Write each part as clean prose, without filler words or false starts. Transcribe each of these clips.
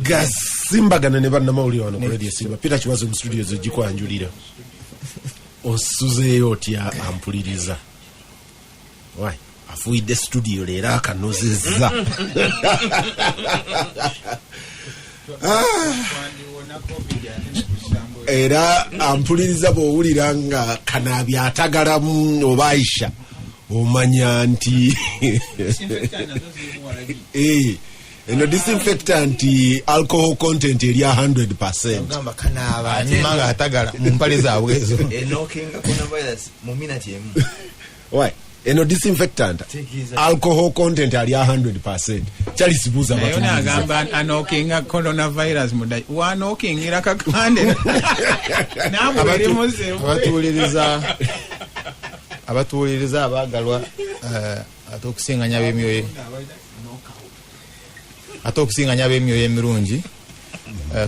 gasimbagana ne bannamawulire wano ku Radio Simba. Peter Kiwazo mu studio zigikwanjulira. Osuzeeyo otya ampuliriza. Why? Afuidde studio leero akanozezza. Era ampuliriza bw'owulira nga kanaabi atagalamu oba Aisha omanya nti eno disinfectant alcohol content eri 100%. Ngamba kanaaba anyuma nga atagala mu mpale zaabwe ezo. Enokinga coronavirus mu minute emu. Why? Eno disinfectant alcohol content ali 100%. Chali sibuza watu. Nayo nagamba anokinga coronavirus mudai. Wanokingira kakande. Abatuuliriza abagalwa atokusinganya b'emyoyo emirungi.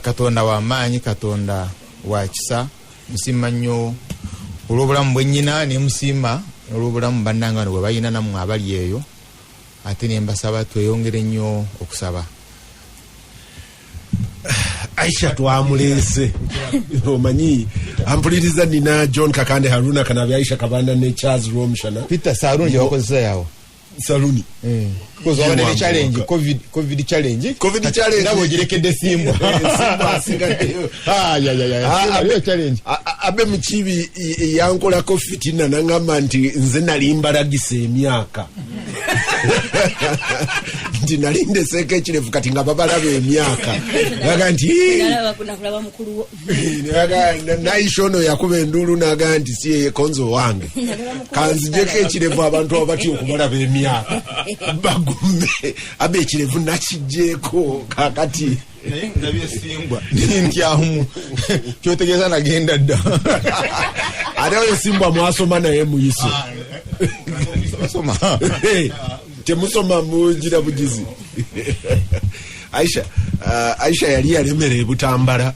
Katonda wa maanyi, Katonda wa kisa, musima nnyo olw'obulamu bwennyina ne musima olw'obulamu bannanga bwe bayina nammwe abali eyo. Ate ne mbasaba tweyongere nnyo okusaba. Aisha twamulese omanyi ampuliriza nina John Kakande Haruna Kanabi Aisha Kabanda ne Charles Romshana Peter Sarungi wakozesa yawo saluni because one the challenge covid challenge ndabo girekedde Simba asingaddeyo ya challenge abe mukibi yankola ko fitina nangamba nti nze nali mbalagisa emyaka nti nalinde seke kirefu kati nga babalabe emyaka naga nti kulaba mukulu naishono yakuba endulu naga nti siye konzo wange kanzijeko ekirefu abantu abati okubalaba emyaka bagume abe ekirefu nakijeko kakati nabye Simba ntyamu kyotegeeza nagenda dda ate Simba mwasoma naye muyiso soma temusoma mujira bugizi. Aisha yali yalemere butambala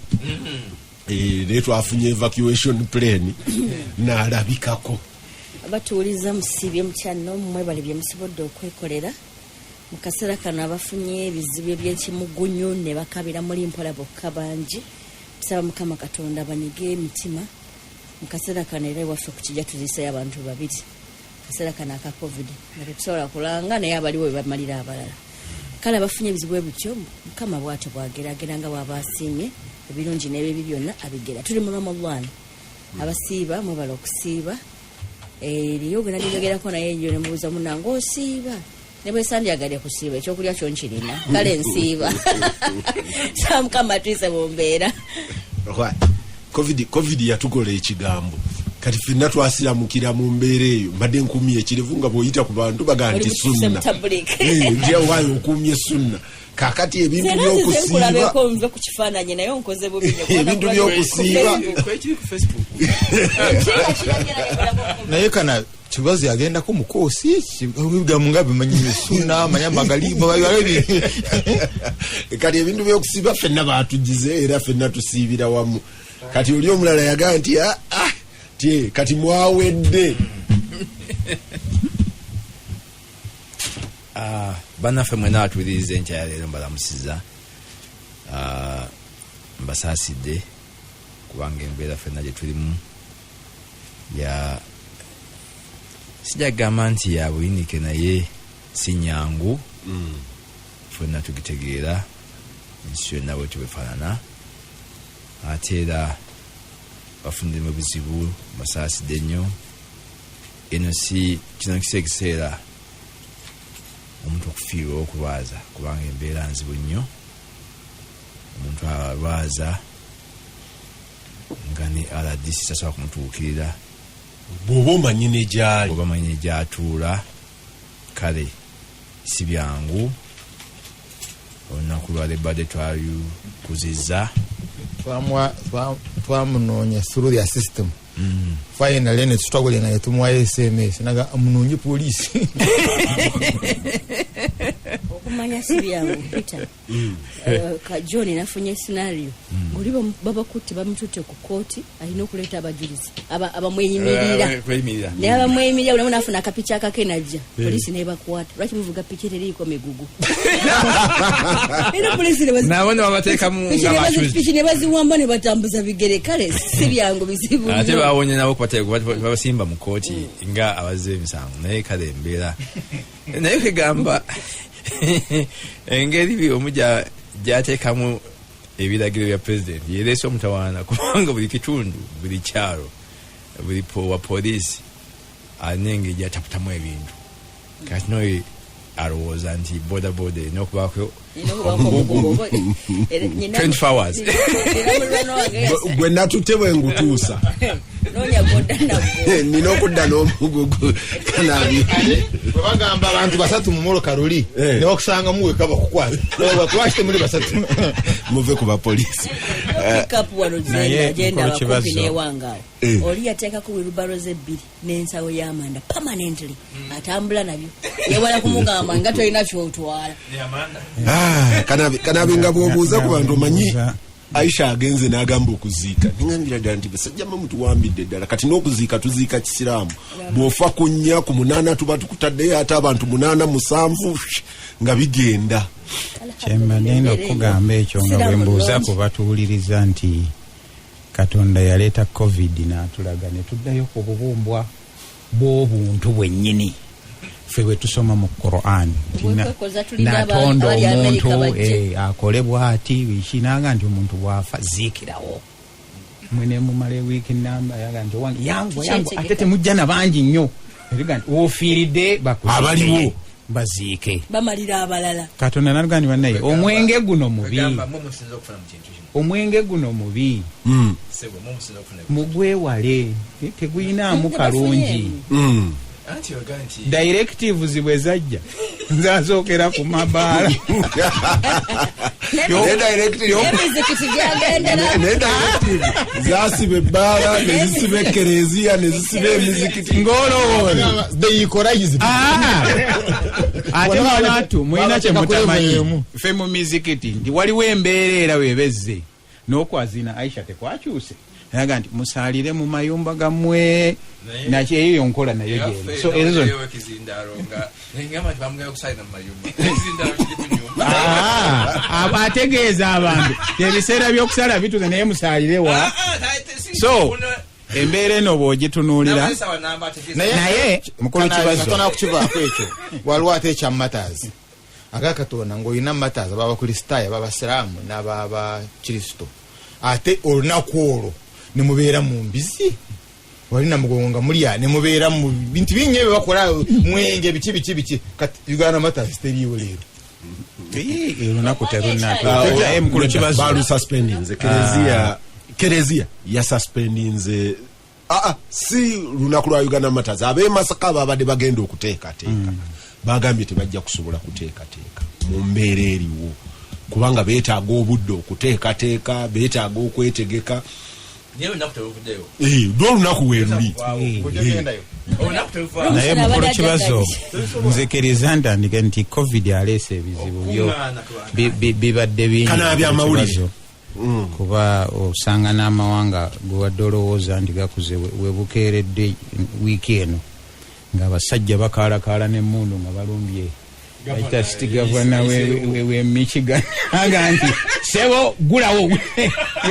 letu afunye evacuation plane na alabikako abatuuliza musibye mukyano mmwe bali bye musibodde okwekolera mu kaseera kano abafunye ebizibu eby'ekimugunyu ne bakabira muri mpola bokka bangi tusaba Mukama Katonda banyige emitima mu kaseera kano era waffe ku kijja tuziisayo abantu babiri kaseera kano aka covid nga tusobola kulanga naye abaliwo bamalira abalala kale abafunye ebizibu ebityo Mukama bw'atyo bwageragera nga bw'abasiimye ebirungi n'ebibi byonna abigera tuli mu Ramadan abasiiba mwebala okusiiba eriyo gwe naliyogerako naye eyo ne mubuuza munange osiiba ne bwe sandyagadde kusiiba ekyokulya kyonkirina kale nsiiba sa Mukama twise bombeera covid yatukola ekigambo kati fenna twasiramukira mu mbeera eyo mbadde nkumye ekirevu nga bw'oyita ku bantu baga nti sunna ndia waayo okumye sunna kakati ebintu by'okusiiba nze ku kifaananyi naye onkoze bubi ebintu by'okusiiba naye kana kibazi agenda ko mukosi kibiga mungabe manyi sunna manya magaliba bayo kati ebintu by'okusiiba fenna baatugize era fenna tusiibira wamu kati oli omulala yaga nti tie kati mwawedde bannaffe mwena atuwuliriza enkya leero mbalamusiza mbasaasidde kubanga embeera ffenna gye tulimu ya sijagamba nti ya buyinike naye si nyangu ffenna tugitegeera ensi yonna bwe tubefaanana ate era bafuniremu ebizibu basaasidde nnyo eno si kino kiseera omuntu okufiirwa okulwaza kubanga embeera nzibu nnyo omuntu alwaza nga ne RDC tasobola kumutuukirira bw'oba omanyi ne gy'atuula kale si byangu olunaku lwa lebadde twalukuzizza twamunoonya through their system finally ne tutwagole nga tumuwayo SMS naga munonye poliisi kumanya sibi yangu Peter ka John nafunye scenario ngoliba babakutte bamututte ku kooti alina okuleta abajulizi abamweyimirira ne abamweyimirira unaona afuna akapicha akakenajja polisi ne bakwata lwaki muvuga picha teriko migugu ino polisi ne nabona babateka mu ngabachuzi picha ne baziwamba ne batambuza bigere kale sibi yangu bizibu ate bawonye nabo babasimba mu kooti nga abaze emisango naye kale mbeera naye kegamba engeri by'omujja gyatekamu ebiragiro bya president yereese omutawaana kubanga buli kitundu buli kyalo buli wa polisi anenge gyataputamu ebintu kati noyo alowooza nti boda n'okubaako 24 hours gwe natutte bwe ngutuusa nina okudda n'omugugu kanabi bagamba abantu basatu mu molo kaluli ne bakusanga muweka bakukwata twakite muri basatu muve ku bapolisi kapu wano zenda agenda bakupi n'ewangaawo oli yateeka ku wirubarozi ebbiri n'ensawo y'amanda permanently atambula nabyo yewala kumugamba nga tolina kyotwala kanabi nga bw'obuuza ku bantu omanyi Aisha agenze n'agamba okuziika ningambira ddala nti basajjama mutuwambidde ddala kati n'okuziika tuziika kisiraamu bw'ofa ku 4 ku 8 tuba tukutaddeyo ate abantu 8 7 nga bigenda kyembanenda okugamba ekyo nga bwe mbuuza ku batuwuliriza nti Katonda yaleeta covid n'atulaga ne tuddayo ku bubumbwa bw'obuntu bwennyini ffe bwe tusoma mu Quran natonda omuntu akole bw'ati wikinanga nti omuntu bw'afa ziikirawo mwene mumale wiiki namba yaga nti owange yangu ate temujja na bangi nnyo eriga nti ofiiridde abaliwo baziike bamalira abalala Katonda n'alugani bannaye omwenge guno mubi omwenge guno mubi mugwewale teguyinaamu kalungi directives bwe zajja nzazookera ku mabaala zasiba ebbaala nezisiba ekereziya nezisiba emizikiti ng'olowooza ate banatu mulina kyemutamanyi ffe mu mizikiti nti waliwo embeera era webezze n'okwazina Aisha tekwakyuse naga nti musaalire mu mayumba gammwe nakyo eyo yonkola nayo genda so ezo abategeeza abantu ebiseera by'okusala bituze naye musaalire wa so embeera eno bw'ogitunuulira naye mukulu kibazo kukivaako ekyo waliwo ate ekya mataazi agakatonda ng'olina mataazi ababakristaayo ababasiraamu n'ababakristo ate olunaku olwo ne mubeera mu mbizi walina mugongo nga mulya ne mubeera mu bintu bingi ebyo bakola mwenge biki kati Uganda Matters teriiwo leero olunaku terunnaye mukulu kibazo balususpendinze kereziya yasuspendinze si lunaku lwa Uganda Matters ab'e Masaka babadde bagenda okuteekateeka bagambye tebajja kusobola kuteekateeka mu mbeera eriwo kubanga beetaaga obudde okuteekateeka beetaaga okwetegeka olunaku weeruli naye mukulu kibazo nzikiriza ntandike nti covid aleese ebizibu byo bibadde bingi kuba osanga n'amawanga gewadde olowooza nti gakuze webukeeredde wiiki eno ng'abasajja bakaalakaala n'emmundu nga balumbye State Governor we Michigan aga nti sebo gulawo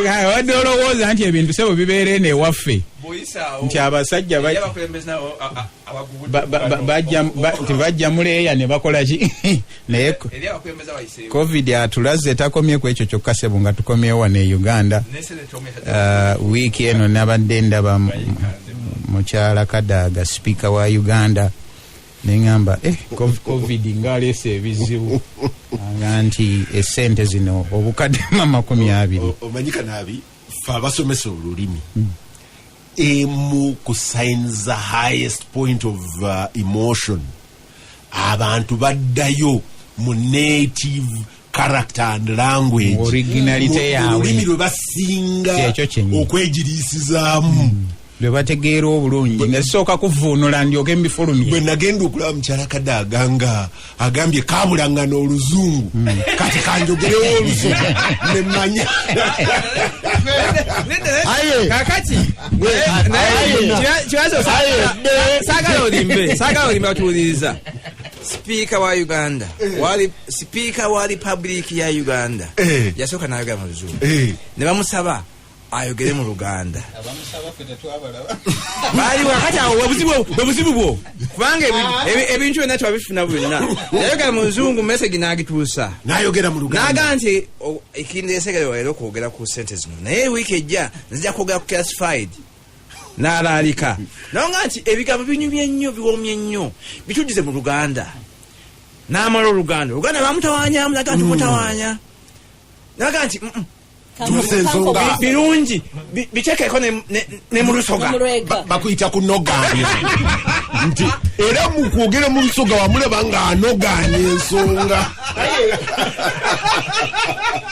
wadde olowooza nti ebintu sebo bibeere eno ewaffe nti abasajja bajja muleeya ne bakola ki naye covid atulaze takomye ku ekyo kyokka sebo nga tukomyewo wano e Uganda wiiki eno nabadde ndaba mukyala Kadaga speaker wa Uganda nengamba covid ngaleese ebizibu nga nti esente zino obukadde 20 omanyika nabi fe abasomesa olulimi mu kusigns the highest point of emotion abantu baddayo mu native character and language originality yawe olulimi lwe basinga okwegiriisizaamu lwe bategeera obulungi nga zisooka kuvuunula ndyoke mbifulumye. Bwe nagenda okulaba mukyala kadde agambye kabulangana oluzungu kati kanjogerewo olusoga nemanya kakati kibazo saagala olimbe batuwuliriza. Sipiika wa Uganda sipiika wa Republic ya Uganda yasooka n'ayogera mu luzungu ne bamusaba ayogere mu Luganda. Bali wakati awo webuzibu bwo kubanga ebintu byonna twabifuna byonna yayogera mu luzungu message n'agituusa n'ayogera mu Luganda n'aga nti ekindeesegere waero kwogera ku sente zino naye wiiki ejja nzija kwogera ku classified n'alaalika naonga nti ebigambo binyumye nnyo biwomye nnyo bituddize mu Luganda n'amala Oluganda bamutawaanya mulaga nti mutawaanya naga nti birungi bitekeko ne mu Lusoga bakuyita kunogaanya nti era mu kwogera mu Lusoga wamulaba nga anogaanya ensonga.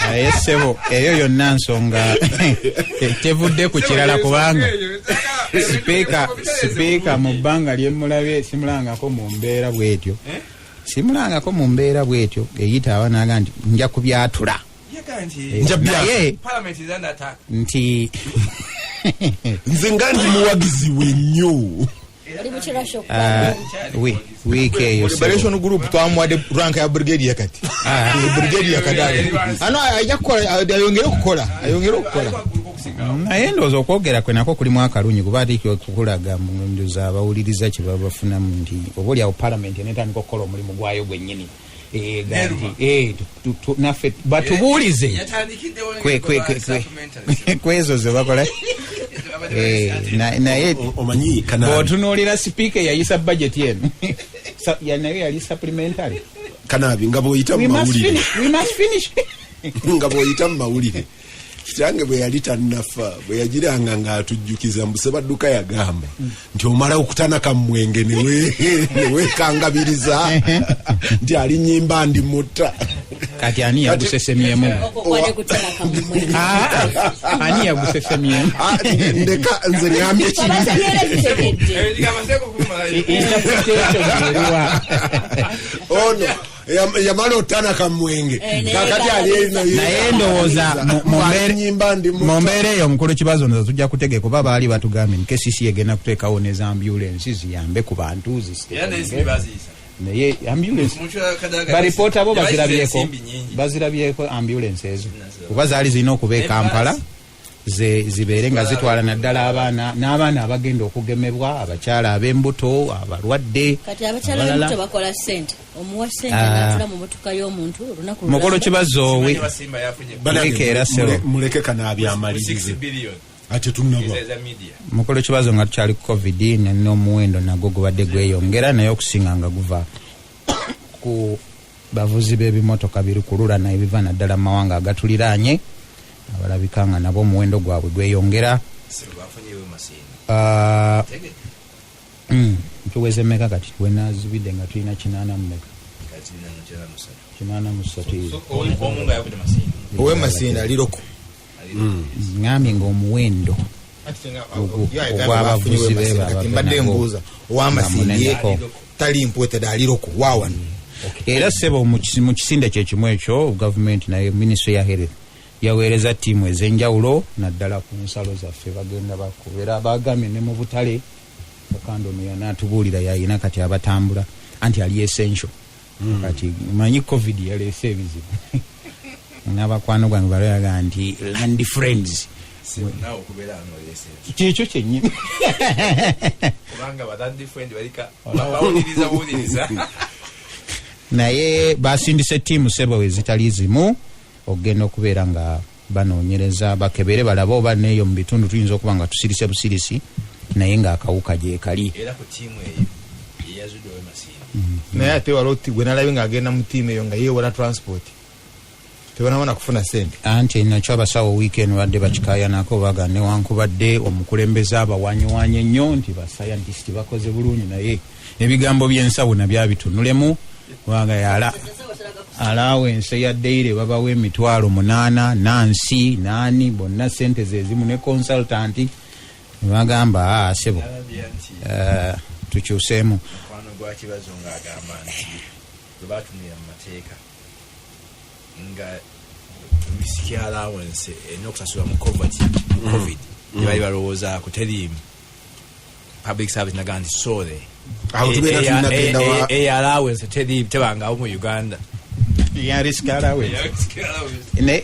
Aye ssebo eyo yonna nsonga tevudde ku kirala kubanga sipiika mu bbanga lyemulabye simulangako mu mbeera bwetyo eyitaawa naga nti nja kubyatula naye nti nze nga ndi muwagizi we nnyo. wiiki eyo liberation group twamuwadde rank ya brigadier kati brigadier kadali ano ajja kukola ayongere okukola naye ndowooza okwogera kwe nako kulimu akalungi kuba ati kukulaga munduza abawuliriza kye baba bafunamu nti oba oli awo parliament enetandika okukola omulimu gwayo gwennyini naffe batubuulize kwezo ze bakola. Naye omanyi bw'otunuulira sipiika eyayisa budget eno naye yali supplementary Kanabi nga bw'oyita mu mawulire nga bw'oyita mu mawulire kitange bwe yali tannafa bwe yagiranga ng'atujjukiza mbuse badduka yagamba nti omala okutanaka mu mwenge neweekangabiriza nti ali nnyimba ndi mutta. Kati ani yagusesemyemu? Ani yagusesemyemu? Ndeka nze ngambye ono yamala otanaka mwenge kakati naye ndowooza mu mbeera eyo omukulu kibazo nzo tujja kutegeka kuba baali batugambye nkesisi egenda kuteekawo neza ambulensi ziyambe ku bantu naye ambulance baripoota bo bazirabyeko ambulance ezo kuba zaali zirina okuba e Kampala zibeere nga zitwala naddala n'abaana abagenda okugemebwa abakyala ab'embuto abalwadde. Kati abakyala b'embuto bakola ssente omuwa ssente n'atula mu motoka y'omuntu olunaku mukolo kibazo wiiki era sero muleke Kanabi amalirize ate tunaba mukolo kibazo nga tukyali ku covid n'omuwendo nagwo gubadde gweyongera naye okusinga nga guva ku bavuzi b'ebimotoka biri kulula naye biva naddala mu mawanga agatuliraanye abalabika nga nabo omuwendo gwabwe gweyongera. Tuweze mmeka kati wenazibidde nga tulina 80 mmeka 83 ow'emasini aliroko ngambye ng'omuwendo ogw'abavuzi mbadde mbuuza ow'amasini tali mpwetede aliroko waawano era ssebo mu kisinde kyekimu ekyo gavumenti naye ministry ya health yaweereza ttiimu ez'enjawulo naddala ku nsalo zaffe bagenda bakubera bagambye ne mu butale okandono yanaatubuulira yayina kati abatambula anti ali essential kati manyi covid yaleese ebizibu n'abakwano gwange balaga nti land friends kyekyo kyennyini naye basindise ttiimu sebo ezitali zimu ogenda okubeera nga banoonyereza bakebere balabe oba neeyo mu bitundu tuyinza okuba nga tusirise busirisi naye ng'akawuka gyekali. naye ate wala oti gwe nalabe ng'agenda mu ttiimu eyo nga yeewala transport tebonabona kufuna sente anti nakyo abasawo wiikendi badde bakikayanako baga newankubadde omukulembeze abawanyiwanya ennyo nti basayantisiti bakoze bulungi naye ebigambo by'ensawo nabyo bitunulemu waga yala alawense ya deire babawe emitwalo 8 nansi nani bonna sente zezimu ne consultant bagamba sebo tukyuseemu mukwano gwa kibazo ng'agamba nti bwe batumira mu mateeka nga misiki allowance erina okusasula mu covid bali balowoozaako teriimu public service naga nti sole allowance tebangawo mu Uganda risk allowance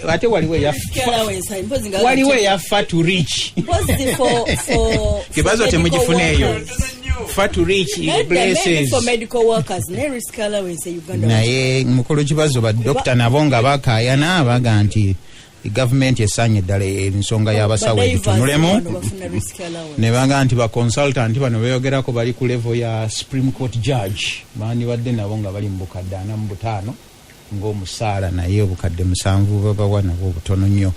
ate waliwo eyafa to reach kibazo temugifuneeyo fa to reach places naye mukulu kibazo badokita nabo nga bakayana baga nti government esanye ddala ensonga y'abasawo egitunulemu ne baga nti baconsultant bano beeyogerako bali ku level ya Supreme Court judge bandibadde nabo nga bali mu bukadde 45 ng'omusaala naye obukadde 7 babawa nabo obutono nnyo.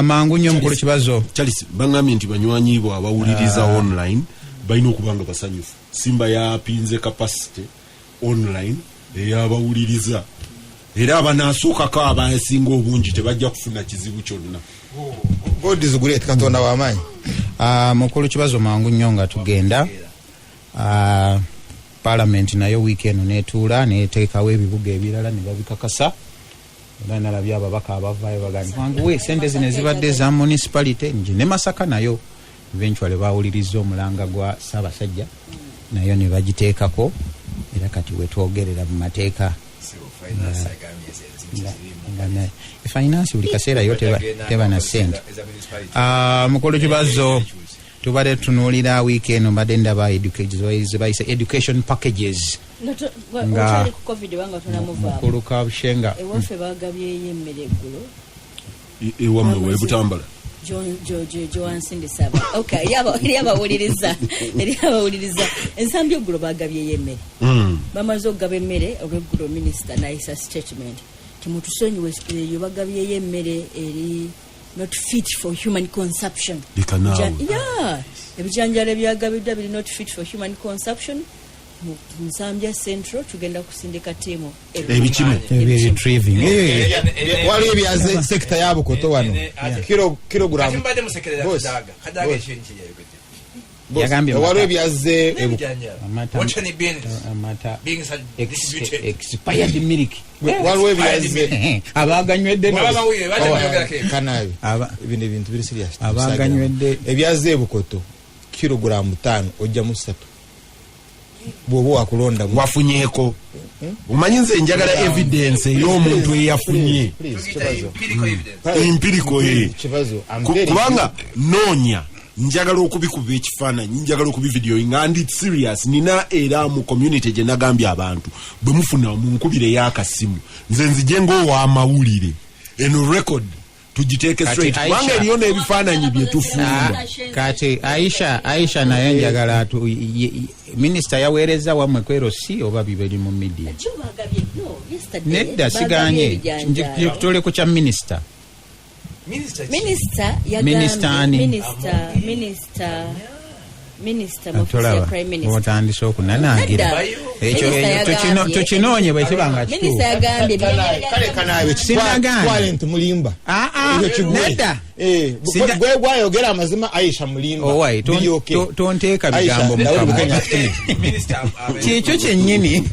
Mangu nnyo mukulu kibazo Charles bangambye nti banywanyiibwe abawuliriza online balina okuba nga basanyufu. Simba yapinze capacity online ey'abawuliriza era abanaasookako abasinga obungi tebajja kufuna kizibu kyonna. God is great, Katonda w'amaanyi. Mukulu kibazo mangu nnyo nga tugenda Parliament nayo weekend netuula neteekawo ebibuga ebirala ne babikakasa era nalabye ababaka abavaayo bagamba wanguwe sente zino zibadde za municipality nje ne Masaka nayo eventually bawuliriza omulanga gwa Ssaabasajja nayo ne bagiteekako era kati wetwogerera mu mateeka finance buli kaseera yo teba na sente. Mukulu kibazo tubadde tunuulira weekend mbadde ndaba education packages nga mukulu Kabushenga ewaffe bagabyeyo emmere eggulo ewammwe webutambala Joansindisaba okay yabawuliriza ensambi eggulo bagabyeyo emmere bamaze okugaba emmere olweggulo minisita nayisa statement timutusonyiwe yo bagabyeyo emmere eri not fit for human consumption. Yeah, ebijanjalo byagabiddwa biri not fit for human consumption. Nsambya Central tugenda kusindika timu ebikimu retrieving waliwo ebyaze sekita y'abukoto wano kilogram yagambye waliwo ebyaze expired milk waliwo ebyaze abaganywedde kanabi bino ebintu biri serious abaganywedde ebyaze ebukoto kilogram 5 ojja mu 3 bwobo wakulonda wafunyeeko umanyi nze njagala evidence ey'omuntu eyafunye empirical kubanga noonya njagala okubikuba ekifaananyi njagala okubi video nga ndi serious nina era mu community gye nagambye abantu bwe mufuna mu nkubire y'akasimu nze nzije ng'ow'amawulire eno record tujiteeke straight kubanga eriyo n'ebifaananyi bye tufuula kati Aisha naye njagala minisita yaweereza wamwe kwero si oba biberi mu media nedda siganye tole ku kya minisita Minister Prime Minister otandise okunanaagira ekyo tukinoonye bwe kibanga kituufu kale kanaabe kisinagane nti mulimba nedda gwe gwayogera amazima Aisha mulimba tonteeka bigambo mukama kyekyo kyennyini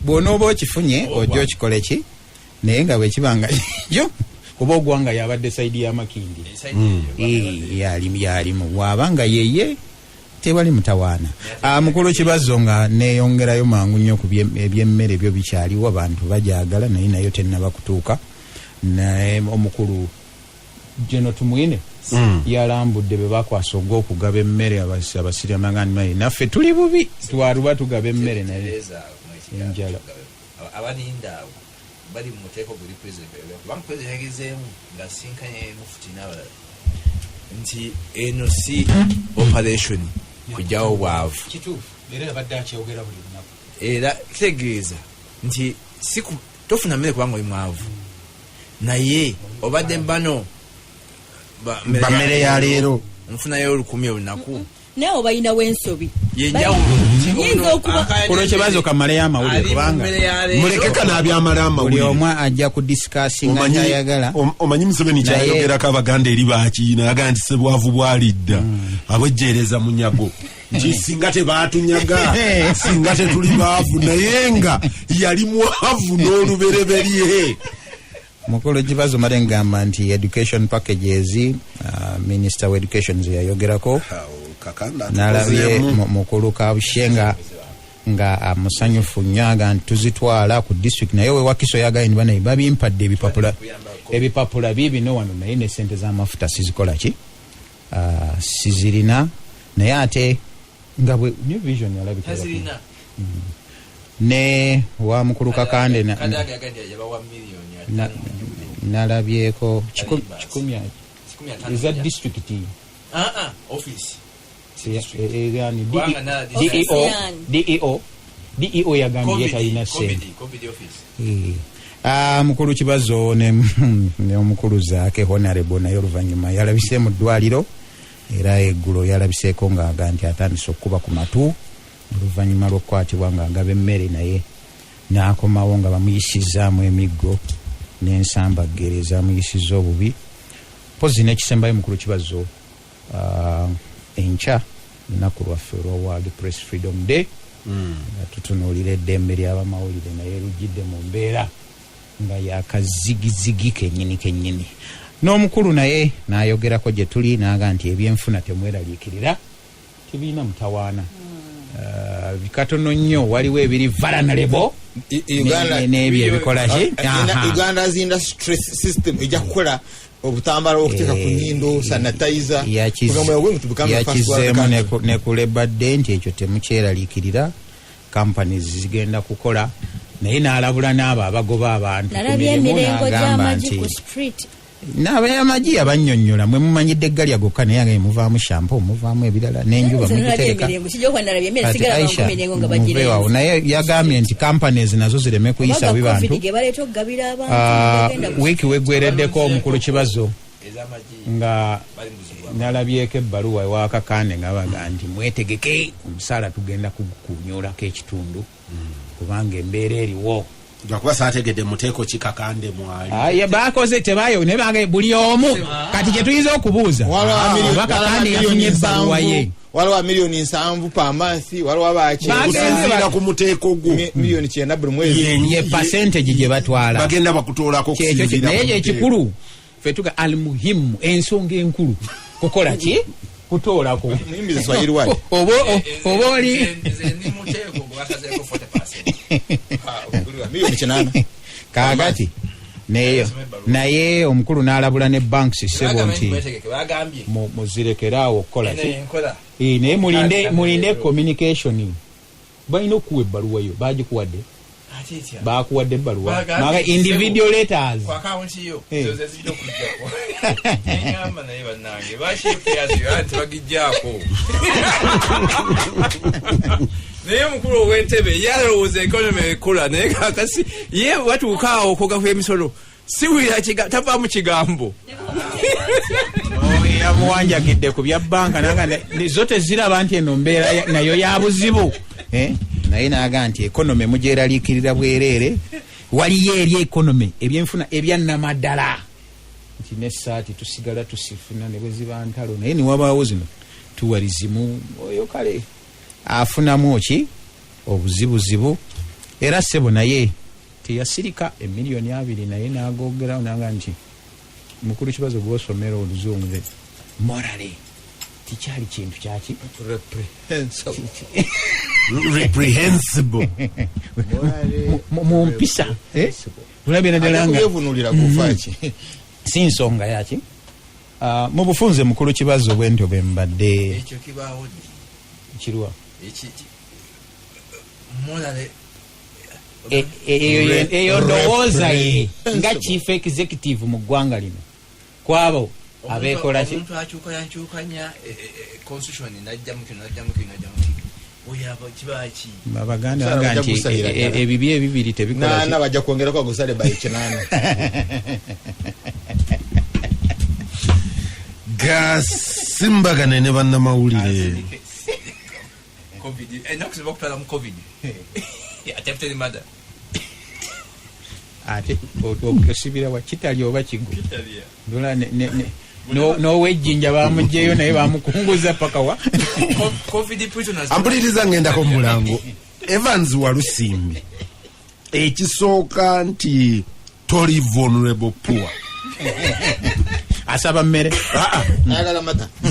bw'onooba okifunye ojja okikole ki naye nga bwe kibanga jo kuba ogwanga yabadde saidi ya Makindi yalimu wabanga yeye tewali mutawaana. Mukulu kibazo nga neeyongerayo mangu nnyo ku ebyemmere byo bikyaliwo abantu bajagala naye nayo tennaba kutuuka naye omukulu Jeno Tumwine yalambudde be bakwasa ogw'okugaba emmere abasiriamagani mayi naffe tuli bubi twaluba tugaba emmere naye enjala abaninda bali mu muteeko guli president yagezeemu nga sinkanye mufuti n'abalala nti eno si operation kujjawo bwavu era kitegeeza nti tofuna mmere kubanga oli mwavu naye obadde mbano bamere ya leero nfunayo 10 olunaku naye obayinawo ensobi yenjawulo yinza okuba kulo kibazo kamale amawulire kubanga muleke kanaabi amala buli amawulire omu ajja ku discussinga kyayagala. omanyi Museveni kyayogerako abaganda eri bakiina yagaa nti sebwavu bwalidda abwejjeereza munyago nti singa tebatunyaga singa tetuli baavu naye nga yali mwavu n'olubereberye. mukulu kibazo male ngamba nti education packages minister wa education zeyayogerako nalabye mukulu kabushenga nga amusanyufu nnyo nti tuzitwala ku district naye we Wakiso yagaye ni banaye babimpadde ebipapula bibino wano naye ne sente z'amafuta sizikola ki sizirina naye ate nga bwe New Vision yalabika ne wa mukulu Kakande nalabyeko 10 za district office DEO yagambye talina sente. Mukulu kibazo ne omukulu Zaake Honorable naye oluvannyuma yalabise mu ddwaliro era eggulo yalabiseeko ng'aga nti atandise okuba ku matu oluvannyuma lw'okukwatibwa ng'agaba emmere naye n'akomawo nga bamuyisizaamu emiggo n'ensambagere zamuyisiza obubi. Pozi n'ekisembayo mukulu kibazo enkya lunaku lwaffe olwa World Press Freedom Day nga tutunuulira eddembe ly'abamawulire naye lujjidde mu mbeera nga yakazigizigi kennyini n'omukulu naye n'ayogerako gye tuli n'aga nti ebyenfuna temweraliikirira tibirina mutawaana bikatono nnyo waliwo ebiri vulnerable n'ebyo ebikola ki Uganda's industry system ejja kukola obutambala okuteeka ku nyindo sanitizer yakizeemu ne kulebadde nti ekyo temukyeraliikirira companies zigenda kukola naye n'alabula n'abo abagoba abantu nalabye emirengo gy'amagi ku street n'abayamagi abannyonnyola mwe mumanyidde eggalya gokka naye nga muvaamu shampo muvaamu ebirala n'enjuba mugiteeka muveewawo naye yagambye nti companies nazo zireme kuyisa bi bantu wiiki weggwereddeko omukulu kibazo nga nalabyeko ebbaluwa ewa Kakande nga baga nti mwetegeke omusaala tugenda kukunyuulako ekitundu kubanga embeera eriwo Jakuba saategedde muteeko ki Kakande mwali bakoze tebayo ne bange buli omu kati kye tuyinza okubuuza Kakande yafunye ebbaluwa ye waliwo $7,000,000 per month waliwo okusinziira ku muteeko gwo $9,000,000 buli mwezi ye percentage gye batwala bagenda bakutoolako okusinziira naye ekikulu ffe tuga almuhimu ensonga enkulu kukola ki kutoolako oba oli kaagati naye omukulu n'alabula ne banks sebo nti muzirekeraawo okukola naye mulinde communication balina okuwa ebbaluwa yo bagikuwadde bakuwadde ebbaluwa maga individual letters naye mukulu ow'entebe yalowooza economy ekula naye kakasi ye watuukaawo okugafu emisolo siwira tavaamu kigambo yamuwanjagidde ku bya banka naga zo teziraba nti eno mbeera nayo ya buzibu naye naga nti economy mugyeraliikirira bwereere waliyo eri economy ebyenfuna ebyannamaddala nti n'essaati tusigala tusifuna ne bwe ziba ntalo naye niwabaawo zino tuwalizimu oyo kale afunamu ki obuzibuzibu era ssebo naye teyasirika $2,000,000 naye n'agogerawo naga nti mukulu kibazo gw'osomera oluzungu morale tikyali kintu kyaki reprehensible mu mpisa tulabye naddala nga si nsonga yaki mu bufunze mukulu kibazo bwentyo bwe mbadde kirwa eyo ndowooza ye nga chief executive mu ggwanga lino kwabo abeekola ki omuntu akyukanyakyukanya constitution najjamu kino najjamu kino najjamu kino oyo aba kibaki babaganda baga nti ebibye ebibiri tebikola ki bajja kwongerako agusale by 9 gasimbagane ne bannamawulire covid enakusiba okutwala mu covid attempted murder ate okasibira wa kitali oba kigo dola n'owejjinja bamugjeyo naye bamukunguza paka wa covid prisoners ampuliriza ngendako mu mulango Evans Walusimbi ekisooka nti toli vulnerable poor asaba mmere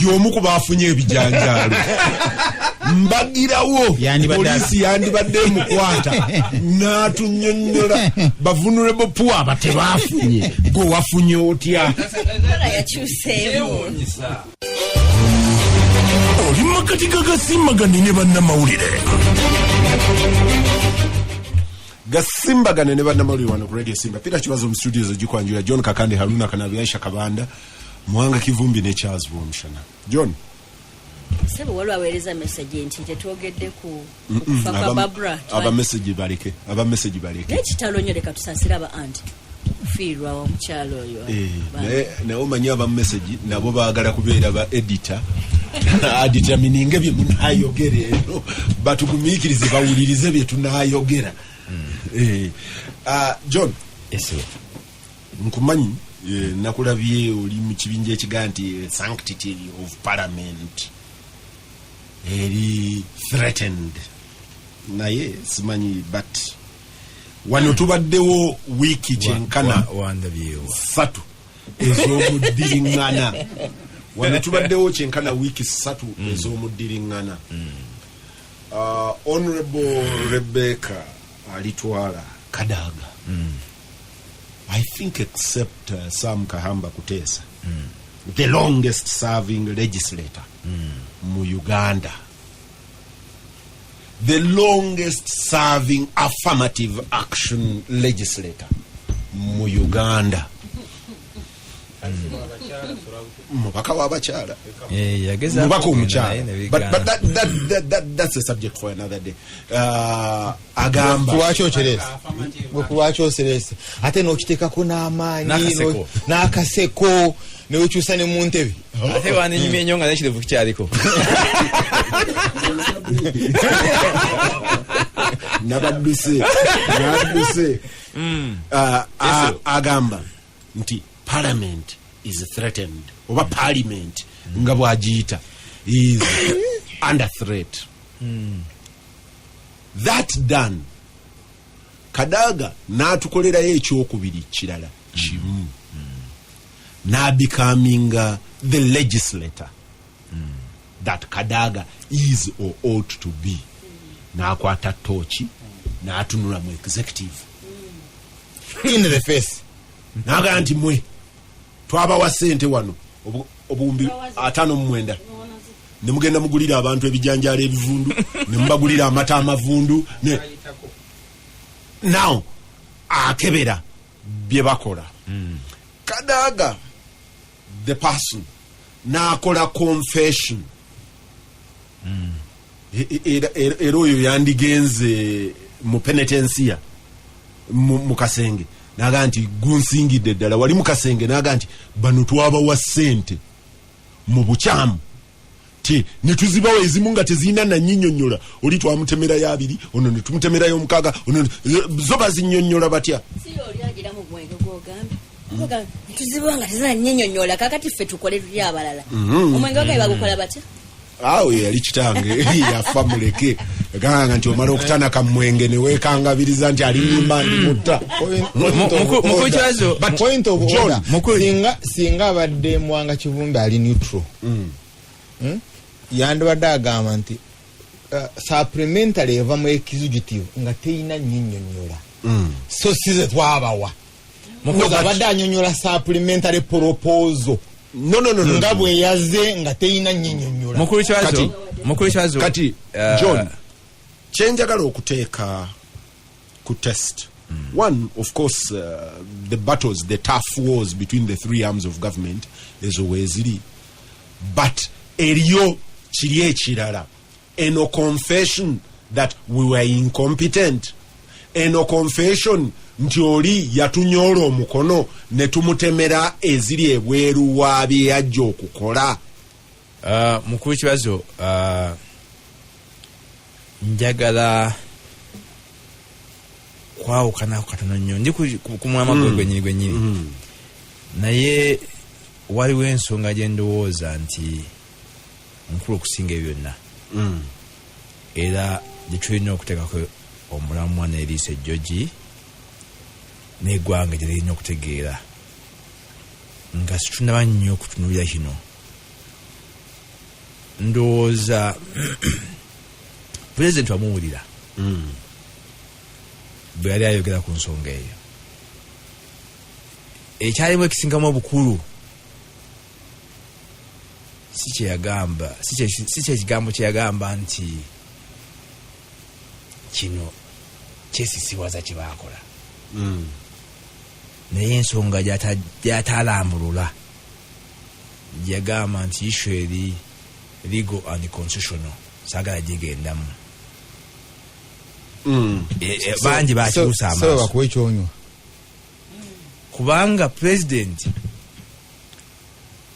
y'omu ku baafunye ebijanjaalo mbagirawo poliisi yandibadde mukwata n'atunnyonnyola bavunulable poor aba tebaafunye gwe wafunye otya oli makati gagasimbagane ne bannamawulire gasimbagane ne bannamawulire wano ku radio Simba Peter Kibazo mu studios ogikwanjula John Kakande Haruna Kanabi Aisha Kabanda Mwanga Kivumbi ne Charles Bwomshana John sebo wali aweereza message nti tetwogedde ku kufa Barbara aba message baleke n'ekitalo nnyo leka tusaasira aba anti fiirwa wa mukyalo oyo naye omanyi aba message nabo baagala kubeera ba editor aditamininge bye munayogera eno batugumiikirize bawulirize bye tunayogera John nkumanyi nakulabye oli mu kibinja ekiga nti sanctity of parliament eri threatened naye simanyi but wano tubaddewo wiiki kyenkana ssatu ez'omuddiringana wano tubaddewo kyenkana wiiki ssatu ez'omuddiringana Honorable Rebecca alitwala Kadaga I think except Sam Kahamba Kutesa the longest serving legislator mu Uganda, the longest serving affirmative action legislator mu Uganda. Mubaka w'abakyala mubaka omukyala but that's a subject for another day. Agamba lwaki oseresa ate n'okiteekako n'amaanyi n'akaseko newekyusa ne mu ntebe ate wanenyumya ennyo nga nekirevu kikyaliko nabadduse agamba nti parliament is threatened oba parliament nga bwagiyita is under threat. That done, Kadaga n'atukolerayo ekyokubiri kirala kimu becoming the legislator that Kadaga is or ought to be. N'akwata tochi n'atunula mu executive in the face n'agamba nti mwe twabawa ssente wano obuwumbi 59 ne mugenda mugulira abantu ebijanjaalo ebivundu ne mubagulira amata amavundu ne now akebera bye bakola. Kadaga the person n'akola confession era oyo yandigenze mu penitensia mu Kasenge n'agamba nti gunsingidde ddala wali mu Kasenge n'agamba nti bano twabawa ssente mu bukyamu ti ne tuzibawo ezimu nga tezirina nannyinnyonnyola oli twamutemerayo 2 ono ne tumutemerayo 6 ono zo bazinnyonnyola batya si oli agira mu mwenge gw'ogamba tuzibawo nga tezirina nannyinnyonnyola kakati ffe tukole tuli abalala omwenge wagaye bagukola batya awo yali kitange yafa muleke ganga nti omala okutanaka mwenge ne wekangabiriza nti ali nimba ndimutta point of order singa abadde Mwanga Kivumbi ali neutral yandibadde agamba nti supplementary eva mu executive nga teyina nnyinnyonnyola so size twabawa abadde anyonnyola supplementary proposal no nga bwe yazze nga teyina nnyinnyonnyola mukulu kyazo kati John kyenjagala okuteeka ku test. One, of course, the battles, the tough wars between the three arms of government is always real. But eriyo kiri ekirala, eno confession that we were incompetent, eno confession nti oli yatunyola omukono ne tumutemera eziri ebweru wa bye yajja okukola. Mukulu kibazo njagala kwawukana katono nnyo ndi ku mwama gwenyini naye waliwo ensonga gye ndowooza nti nkulu okusinga byonna era gye tulina okuteekako omulamu wana Eriisa Ejjogi n'eggwanga gye lirina okutegeera nga situnaba nnyo okutunuulira kino. Ndowooza pulezidenti wamuwulira bwe yali ayogera ku nsonga eyo. Ekyalimu ekisingamu obukulu si kyeyagamba, si kyekigambo kyeyagamba nti kino kyesisiwaza kye baakola, naye ensonga gy'atalambulula gyagamba nti issue eri legal and constitutional saagala gigendamu. Bangi bakibuusa amaaso bakuwa ekyonywa kubanga pulezidenti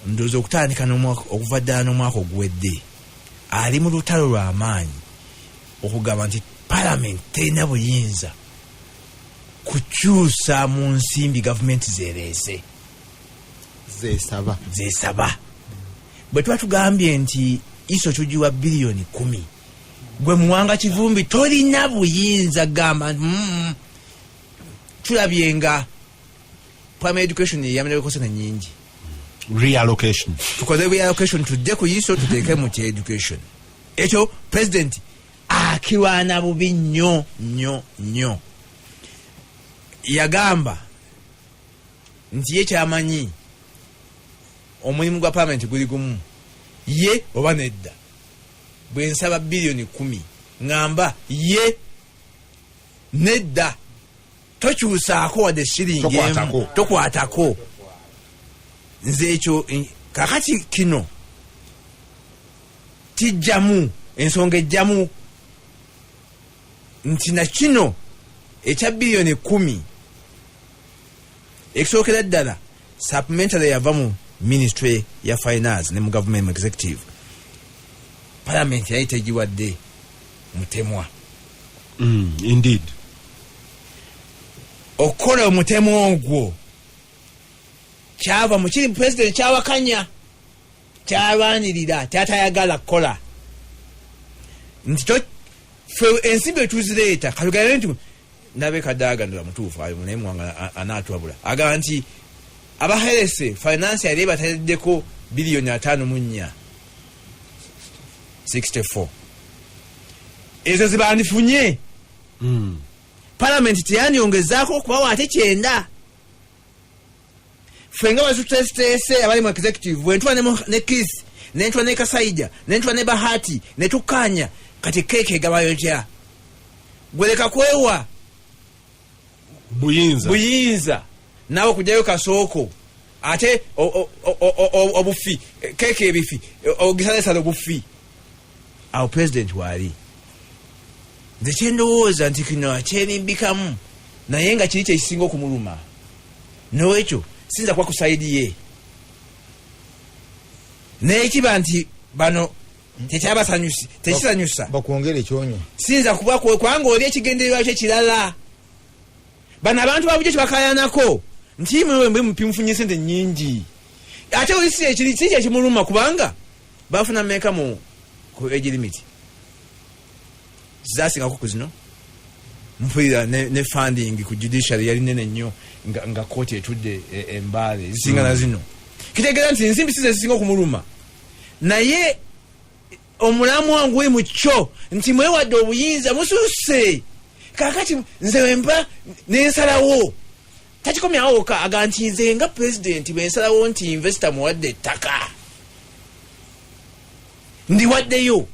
ndowooza okutandika okuva ddala n'omwaka oguwedde ali mu lutalo lw'amaanyi okugamba nti palamenti terina buyinza kukyusa mu nsimbi gavumenti zereese zeesaba. Bwe tuba tugambye nti iso tugiwa biliyoni 10, gwe Muwanga Kivumbi tolina buyinza gamba tulabye nga primary education yamalewo kosana nyingi, reallocation, tukoze reallocation, tujje ku iso tuteeke mu education. Ekyo president akirwana bubi nnyo. Yagamba nti ye kyamanyi omulimu gwa parliament guli gumu, ye oba nedda bwe nsaba biliyoni 10 ngamba ye nedda tokyusaako wadde shiringi emu, tokwatako. Nze ekyo kakati kino tijjamu ensonga ejjamu nti na kino ekya biliyoni 10 ekisookera ddala supplementary yava mu ministry ya finance ne mu government executive, parliament yali tegiwadde mutemwa. Indeed. Okukola omutemwa ogwo kyava mu kiri president kyawakanya, kyalwanirira, kyatayagala kukola nti fe ensimbi etuzireeta kalugayo nti nabe kadaaganira mutuufu ayo naye Muwanga anaatwabula agamba nti abaherese finance yali bataddeko biliyoni 5.4 64 ezo zibandifunye. Parliament teyandiyongezaako okubawa ate 9. Ffe nga bazitesitese abali mu executive bwentula ne Kisi nentula ne Kasaija nentula ne Bahati netukkaanya kati keeke egabayo tya gweleka kwewa buyinza nawe okujjayo kasooko ate obufi keeke ebifi ogisalesala obufi. Awo president waali nze kyendowooza nti kino akyerimbikamu naye nga kiri kyekisinga okumuluma noekyo sinza kuba ku saidi ye nekiba nti bano tekisanyusa bakwongera ekyonywa sinza kuba kubanga oli ekigendererwa kye kirala. Bano abantu babujjo kibakayanako nti mwe mupimufunye sente nyingi ate olisi ekiri si kyekimuluma kubanga bafuna meka mu ku age limit zasingako ku zino mpulira ne funding ku judiciary yali nene nnyo nga kooti etudde embaale zisinga na zino. Kitegeera nti ensimbi size zisinga okumuluma naye omulamu wangu we mukyo nti mwewadde obuyinza mususe kakati nze wemba nensalawo takikomyawo ka aga nti nze nga president bwensalawo nti investor muwadde ettaka ndiwaddeyo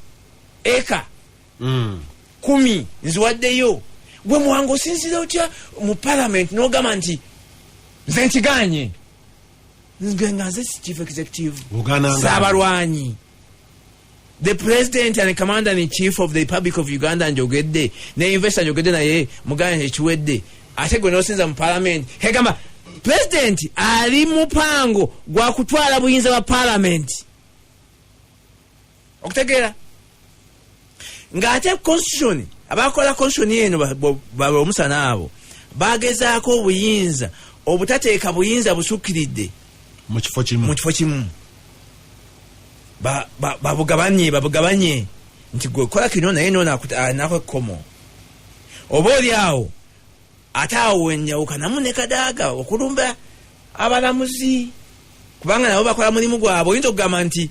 eka 10 nziwaddeyo. Gwe Muwanga osinzira otya mu parliament n'ogamba nti nze nkiganye nga nze si chief executive saabalwanyi. The president and commander in chief of the Republic of Uganda njogedde ne investor njogedde naye muganye ekiwedde ate gwe n'osinza mu parliament hegamba president ali mupango gwa kutwala buyinza bwa parliament okutegeera ng'ate constitution abakola constitution eno baba omusana abo bagezaako obuyinza obutateeka buyinza busukkiridde mu kifo kimu babugabanye nti gwe kola kino naye nako ekkomo oba oli awo ate awo wenjawukanamu ne Kadaga okulumba abalamuzi kubanga nabo bakola mulimu gwabwe. Oyinza okugamba nti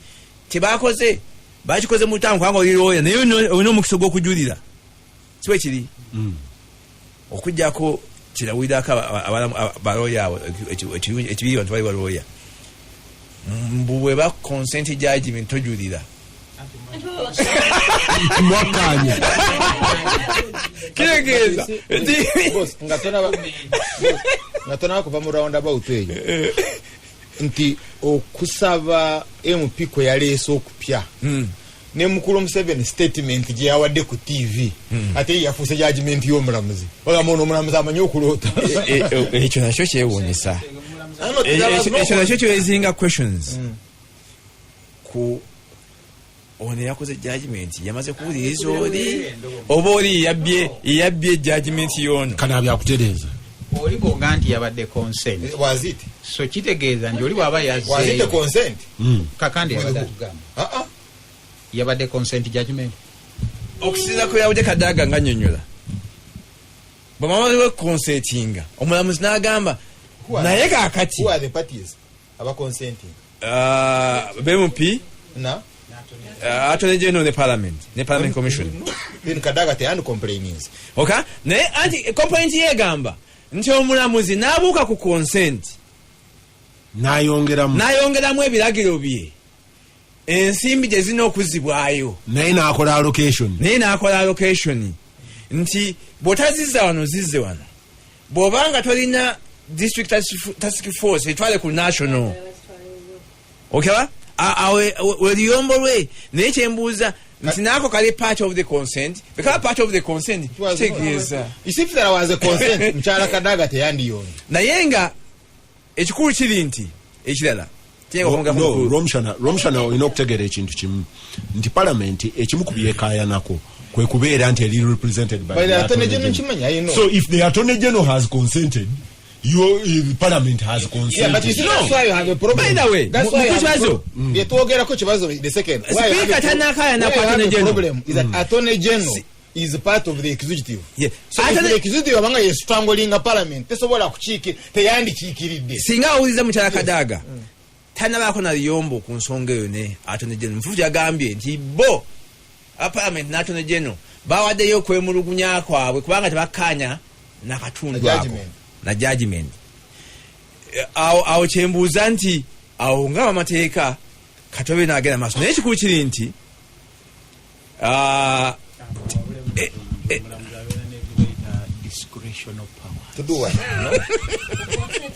tebakoze bakikoze mu tangu kubanga oli looya naye olina omukisa gw'okujulira siwe kiri okujjako kirawulirako balooya abo ekibiri bantu bali balooya mbu bwe ba consent judgment tojulira mwakanya kiregeeza nga tona kuva mu roundabout eyo nti okusaba MP kwe yaleese okupya ne mukulu Museveni statement gye yawadde ku TV ate yafuuse judgment y'omulamuzi olamono omulamuzi amanyi okuloota ekyo nakyo kyewuunyisa ekyo nakyo kyezinga questions ku ono yakoze judgment yamaze kuwuliriza oli oba oli yabbye judgment y'ono kana byakutereeza oli bw'oga nti yabadde consent was it so kitegeeza nti oli bw'aba was it a consent kakandi yabadde atugamba yabadde consent judgment okusinza ku yawudde Kadaga nga nnyonnyola bwe mama we consentinga omulamuzi n'agamba naye kaakati who are the parties aba consenting BMP na Attorney General ne Parliament Commission then Kadaga te and complainings okay naye anti complaint yegamba nti omulamuzi n'abuuka ku consent n'ayongeramu ebiragiro bye ensimbi gye zina okuzibwayo naye n'akola allocation nti bw'otazizza wano zizze wano bw'obanga tolina district task force etwale ku national okeba weliyombo lwe naye kyembuuza nti naako kali part of the consent bekaba part of the consent kitegeeza if there was a consent mkyala Kadaga teyandiyonye naye nga ekikulu kiri nti ekirala Romshana olina okutegeera ekintu kimu nti palamenti ekimu ku byekaayanako kwe kubeera nti eri represented by the Attorney General. So if the Attorney General has consented, your Parliament has consented. Yeah, but you see, that's why you have a problem. By the way, that's why you have a problem. The second. Why you have a problem is that Attorney General is part of the executive. Yeah. So if the executive abanga is strangling a parliament, tesobola kuchiki teyandikikiridde. Singa awuliza mukyala Kadaga. Tanabako na liyombo ku nsonga eyo ne Attorney General. Mfuzi agambye nti bo a parliament na Attorney General bawaddeyo kwemulugunya kwabwe kubanga tebakkaanya na katundu ako na judgment. Awo kyembuuza nti awo nga amateeka Katobe n'agenda maaso naye ekikulu kiri nti to do what?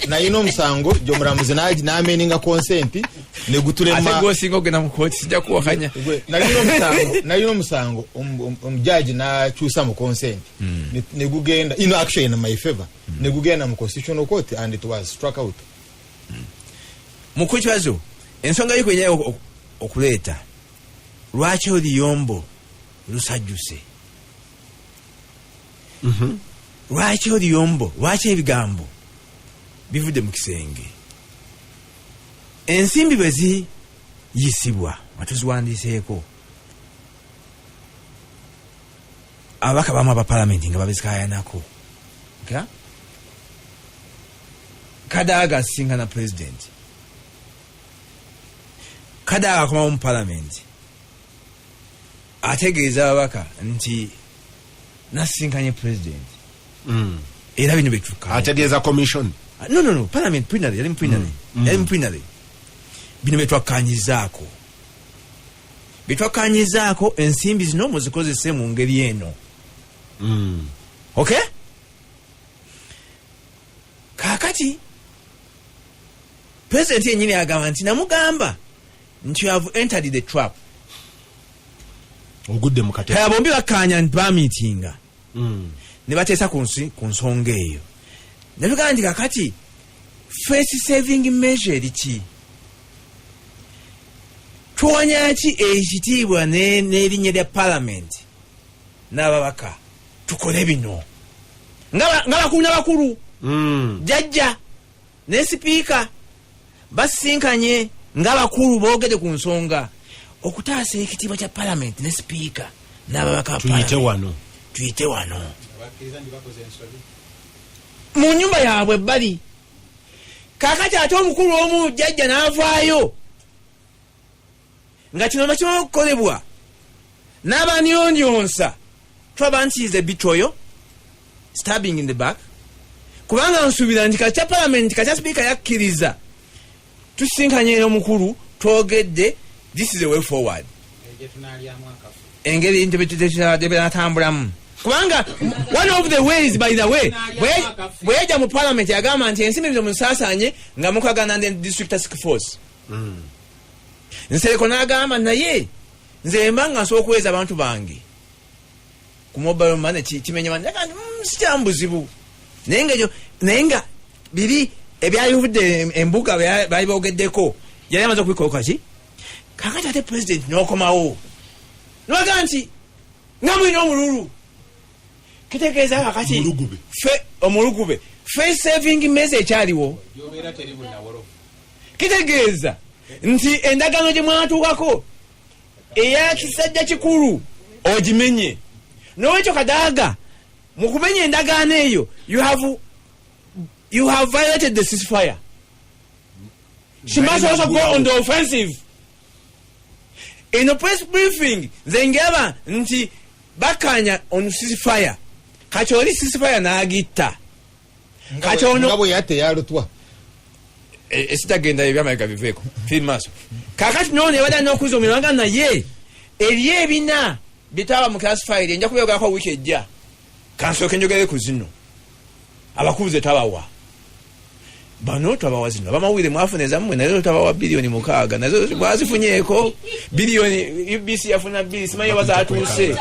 Na ino msango jomulamuzi n'ameninga consent ne gutulema ate gosinga ogenda mu court sijja kuwakanya na ino msango judge na chusa mu consent ne gugenda ino actually in my favor ne gugenda mu constitutional court and it was struck out mu kuchwazo ensonga yiko nyayo okuleeta lwaki oliyombo lusajjuse lwaki oliyombo lwaki ebigambo bivudde mu kisenge ensimbi bwe ziyisibwa matuziwandiiseeko ababaka bamu aba palamenti nga babizikayanako Kadaga asisinkana president Kadaga akomawo mu palamenti ategeeza ababaka nti nasisinkanye president era bino betuka ategeeza commission no parliament plenary yali mplenary bino betwakkanyizaako ensimbi zino muzikozese mu ngeri eno okay kakati president yenyini agamba nti namugamba nti you have entered the trap ogudde mu kateeka bombi bakkaanya nti bamiitinga ne bateesa ku nsonga eyo nebigamba nti kakati face saving measure ki tuwanya ki ekitiibwa n'erinnya lya parliament n'ababaka tukole bino nga bakulu jajja ne sipiika basinkanye nga bakulu boogede ku nsonga okutaasa ekitiibwa kya parliament ne sipiika n'ababaka tuyite wano mu nyumba yaabwe bali kakati ate omukulu omu jajja n'avaayo nga kino nakino okukolebwa n'abanyonyonsa twaba nti is a betrayal, stabbing in the back, kubanga nsuubira nti kati kya parliament kati kya sipiika yakkiriza tusinkanye omukulu twogedde this is a way forward engeri ntebetatambulamu kubanga one of the ways by the way bwe yajja mu parliament yagamba nti ensimbi zo musaasanye nga mukagana ne district task force Nsereko n'agamba naye nze mba nga nsobola okuweeza abantu bange ku mobile money kimenya manya kandi sikyambuzibu naye nga biri ebyayivudde embuga bali boogeddeko yali amaze okubikola ki kakati ate president n'okomawo n'obaga nti nga mulina omululu kitegeeza kakati omulugube face saving message ekyaliwo kitegeeza nti endagaano gye mwatuukako eya kisajja kikulu ogimenye n'owekyo kadaaga mu kumenya endagaano eyo you have violated the ceasefire. She must also go on the offensive. In a press briefing zengeba nti bakanya on ceasefire kacholi ceasefire naagita kachono ngabo yate yalutwa esitagenda ebyamaika biveko filmaso kakati none wada nokuzomiranga na ye eriye bina bitaba mu classified nja kuyoga kwa wiki ejja kansoke njogere kuzino abakuze tabawa bano tabawazino bamawire mwafuneza mmwe nazo tabawa bilioni 6 nazo mwazifunyeko bilioni UBC yafuna bili simayo bazatuse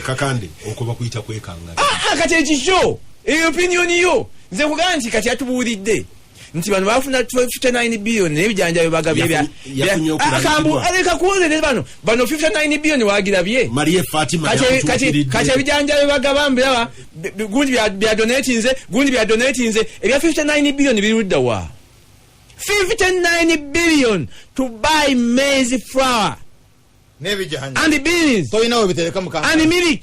kakande okuba kuyita kwekanga kati ekisho opinion yo nze kuganti kati atubuulidde nti bano bafuna 59 billion nebijanja bagabye akambu aleka kuolere bano 59 billion wagirabye Marie Fatima kati ebijanja bagabambira gundi bya donatinze ebya 59 billion birudda wa 59 billion to buy maize flour nebijanja and beans so inawe bitereka mukanga and milk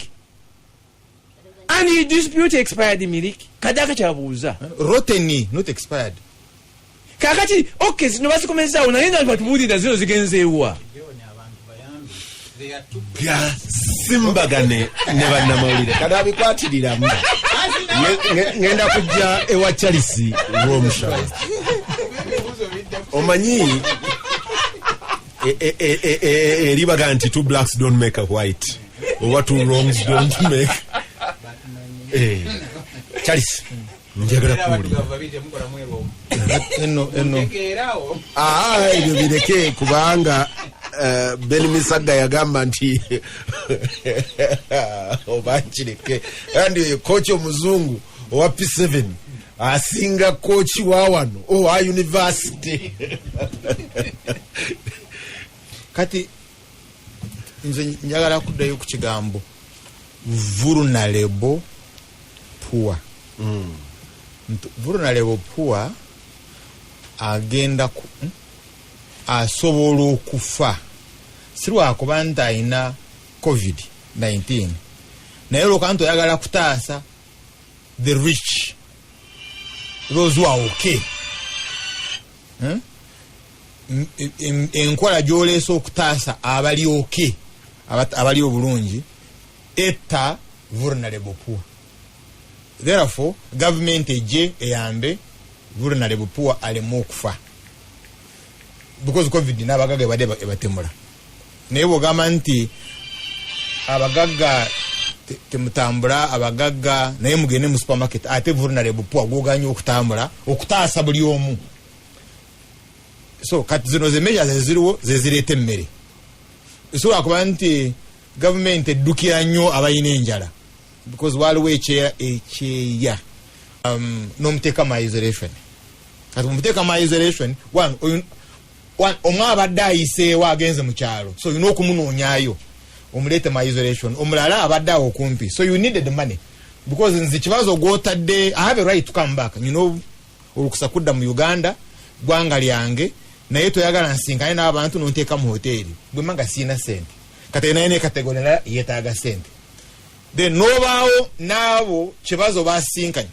and you dispute expired milk kadaka chabuza rotten not expired kakati okay zino basikomeza unaenda batubulira zino zigenzeewa bya simbagane ne bannamawulire kada bikwatirira mu ngenda kujja ewa Chelsea ng'omushawe omanyi eribaga nti two blacks don't make a white or two wrongs don't make Chelsea njagala kuwulira eno ibyo bireke kubanga Ben Misaga yagamba nti obakireke andi coach omuzungu owa P7 asinga coach wa wano owa university kati nze njagala kuddayo ku kigambo vulnerable poor vulnerable poor agenda asobola okufa sirwakuba nti ayina COVID-19 naye olwokanti oyagala kutaasa the rich those who are okay enkola gyoleesa okutaasa abali okay abali obulungi etta vulnerable poor. Therefore government eje eyambe vulnerable poor alemu okufa because COVID n'abagagga bade batemula naye bwogamba nti abagagga temutambula abagagga naye mugende mu supermarket ate vulnerable poor gwoganya okutambula okutaasa buli omu. So kati zino ze measures ziriwo zezireeta emmere so akuba nti government eddukira nnyo abayina enjala because waliwo ekyeya n'omuteeka my isolation kati omuteeka my isolation omwe abadde ayiseewo agenze mu kyalo so olina okumunoonyaayo omulete my isolation omulala abadde awo kumpi so you needed the money because nzi kibazo gwotadde I have a right to come back you know olukusa kudda mu Uganda gwanga lyange naye toyagala nsinkane n'abantu nonteeka mu hoteli bwe manga sina sente kati naye kategorera yetaaga sente then nobaawo naabo kibazo basinkanye